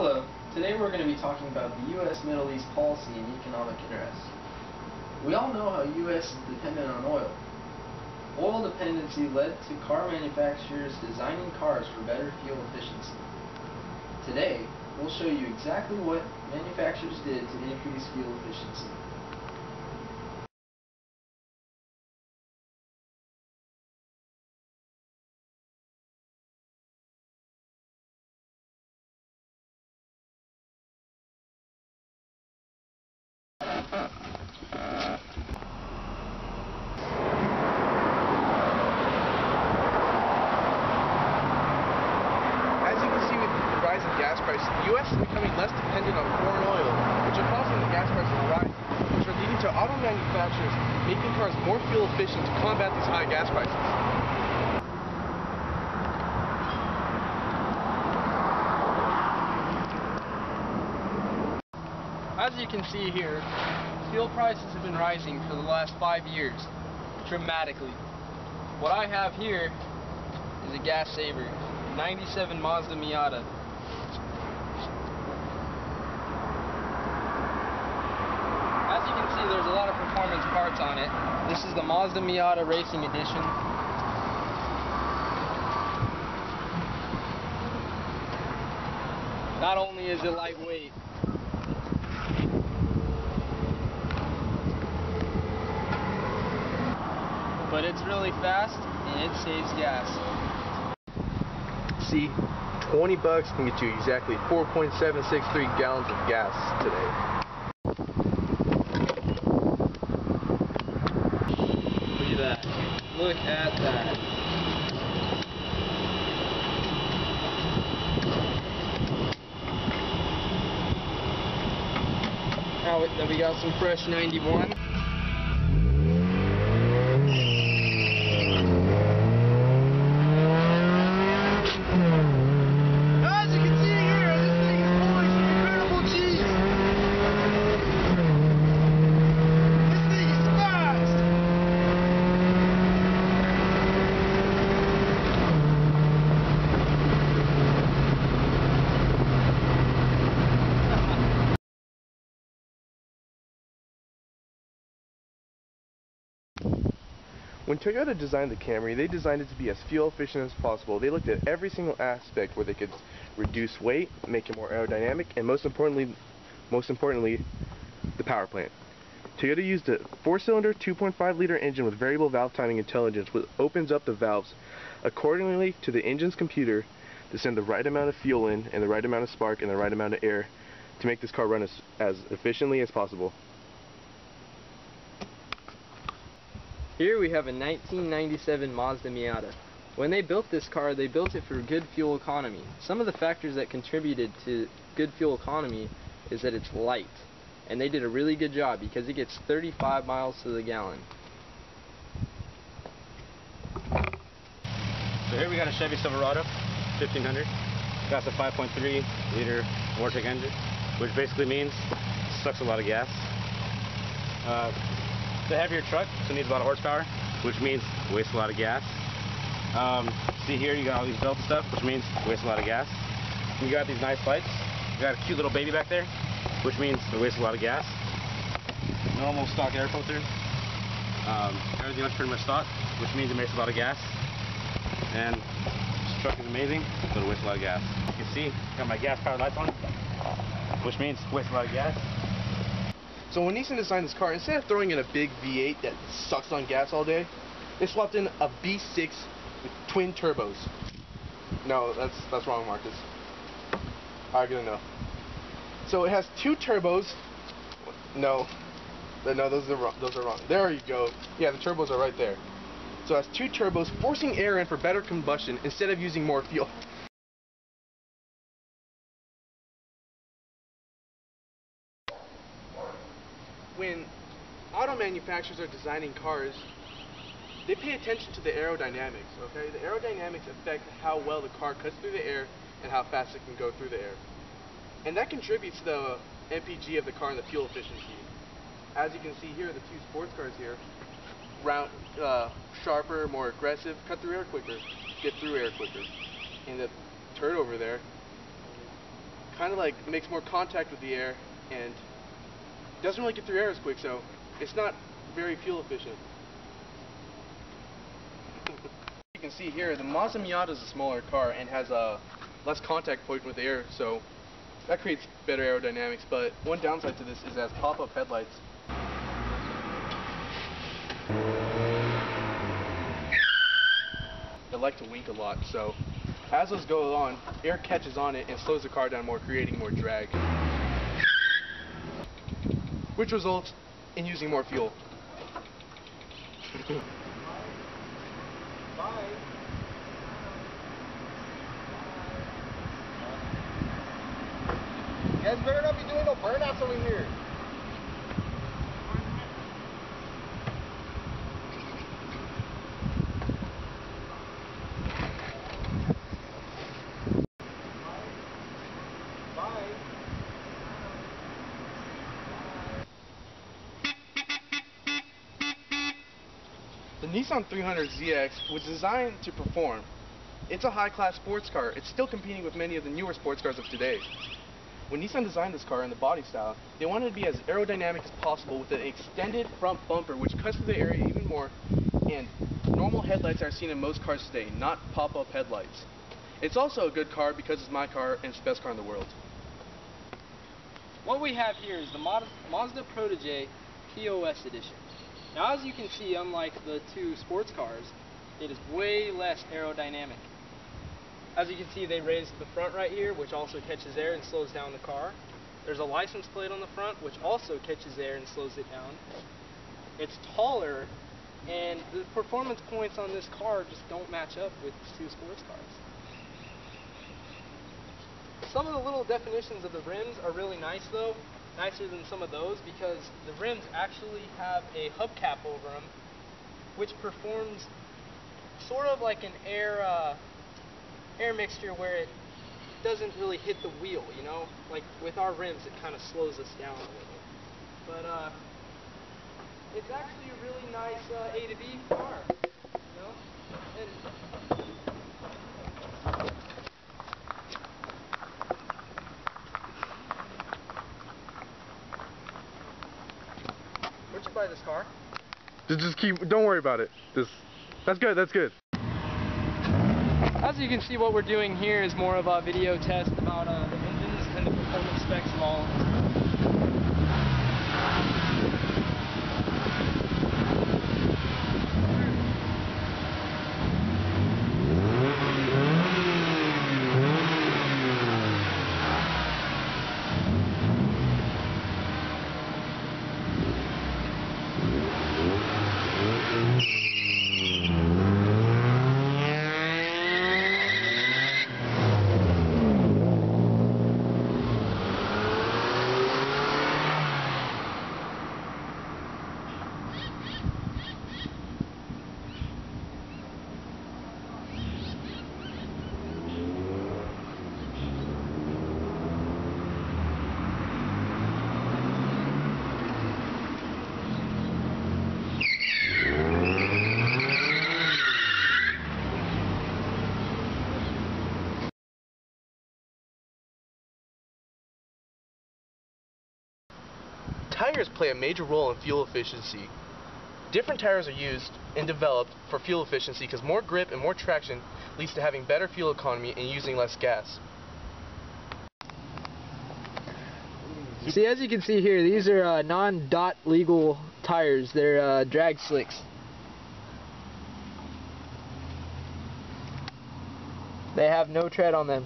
Hello, today we're going to be talking about the U.S. Middle East policy and economic interests. We all know how U.S. is dependent on oil. Oil dependency led to car manufacturers designing cars for better fuel efficiency. Today, we'll show you exactly what manufacturers did to increase fuel efficiency. As you can see with the rise in gas prices, the U.S. is becoming less dependent on foreign oil, which are causing the gas prices to rise, which are leading to auto manufacturers making cars more fuel efficient to combat these high gas prices. As you can see here, fuel prices have been rising for the last 5 years, dramatically. What I have here is a gas saver, 97 Mazda Miata. As you can see, there's a lot of performance parts on it. This is the Mazda Miata Racing Edition. Not only is it lightweight, but it's really fast and it saves gas. See, 20 bucks can get you exactly 4.763 gallons of gas today. Look at that. Look at that. Now then we got some fresh 91. When Toyota designed the Camry, they designed it to be as fuel efficient as possible. They looked at every single aspect where they could reduce weight, make it more aerodynamic, and most importantly, the power plant. Toyota used a 4-cylinder, 2.5-liter engine with variable valve timing intelligence, which opens up the valves accordingly to the engine's computer to send the right amount of fuel in and the right amount of spark and the right amount of air to make this car run as efficiently as possible. Here we have a 1997 Mazda Miata. When they built this car, they built it for good fuel economy. Some of the factors that contributed to good fuel economy is that it's light. And they did a really good job because it gets 35 miles to the gallon. So here we got a Chevy Silverado 1500. Got the 5.3 liter Vortec engine, which basically means it sucks a lot of gas. It's a heavier truck, so it needs a lot of horsepower, which means it wastes a lot of gas. See here, you got all these belts and stuff, which means it wastes a lot of gas. You got these nice lights. You got a cute little baby back there, which means it wastes a lot of gas. Normal stock air filter. Everything else pretty much stock, which means it makes a lot of gas. And this truck is amazing, but it wastes a lot of gas. You can see, got my gas powered lights on, which means it wastes a lot of gas. So when Nissan designed this car, instead of throwing in a big V8 that sucks on gas all day, they swapped in a V6 with twin turbos. No, that's wrong, Marcus. Alright, good enough. So it has 2 turbos. No, those are wrong. There you go. Yeah, the turbos are right there. So it has 2 turbos, forcing air in for better combustion instead of using more fuel. When auto manufacturers are designing cars, they pay attention to the aerodynamics, okay? The aerodynamics affect how well the car cuts through the air and how fast it can go through the air. And that contributes to the MPG of the car and the fuel efficiency. As you can see here, the 2 sports cars here, sharper, more aggressive, cut through air quicker, get through air quicker. And the turd over there kind of like makes more contact with the air and doesn't really get through air as quick, so it's not very fuel efficient. You can see here, the Mazda Miata is a smaller car and has a less contact point with the air, so that creates better aerodynamics. But one downside to this is it has pop-up headlights. They like to wink a lot, so as those go on, air catches on it and slows the car down more, creating more drag, which results in using more fuel. You guys better not be doing no burnouts over here. The Nissan 300ZX was designed to perform. It's a high-class sports car. It's still competing with many of the newer sports cars of today. When Nissan designed this car and the body style, they wanted to be as aerodynamic as possible with an extended front bumper which cuts through the area even more, and normal headlights are seen in most cars today, not pop-up headlights. It's also a good car because it's my car and it's the best car in the world. What we have here is the Mazda Protege POS edition. Now, as you can see, unlike the two sports cars, it is way less aerodynamic. As you can see, they raised the front right here, which also catches air and slows down the car. There's a license plate on the front, which also catches air and slows it down. It's taller, and the performance points on this car just don't match up with the two sports cars. Some of the little definitions of the rims are really nice though, nicer than some of those, because the rims actually have a hubcap over them, which performs sort of like an air mixture where it doesn't really hit the wheel, you know? Like with our rims, it kind of slows us down a little. But it's actually a really nice A to B car, you know? And where'd you buy this car? Just keep, don't worry about it. That's good, that's good. As you can see, what we're doing here is more of a video test about the engines and the performance specs of all of them. Tires play a major role in fuel efficiency. Different tires are used and developed for fuel efficiency because more grip and more traction leads to having better fuel economy and using less gas. See, as you can see here, these are non-DOT legal tires. They're drag slicks. They have no tread on them.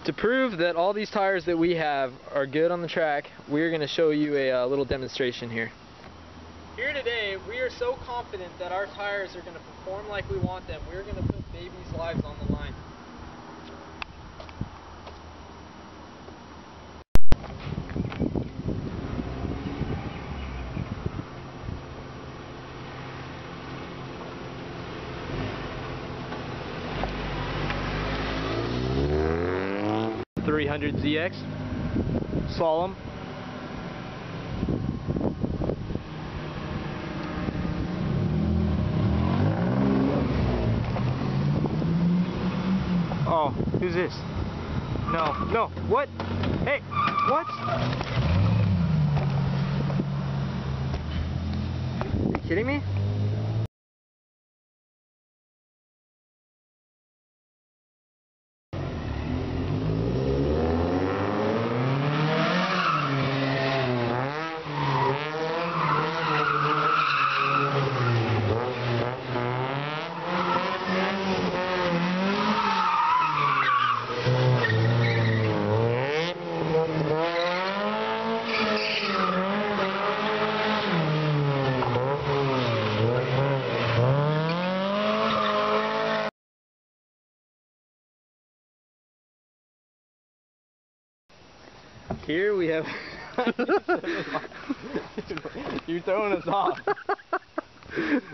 To prove that all these tires that we have are good on the track, we're going to show you a little demonstration here. Here today, we are so confident that our tires are going to perform like we want them, we're going to put babies' lives on the line. ZX Slalom. Oh, who's this? No. What? Hey, what? Are you kidding me? Here we have. You're throwing us off.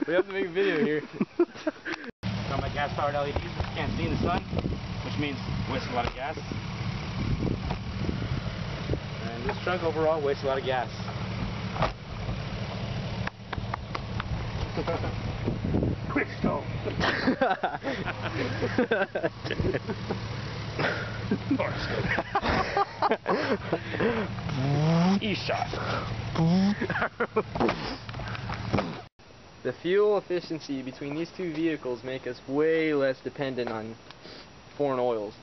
We have to make a video here. Got my gas-powered LEDs that you can't see in the sun, which means waste a lot of gas. And this truck overall wastes a lot of gas. Quick stop. E-shot. The fuel efficiency between these two vehicles make us way less dependent on foreign oils.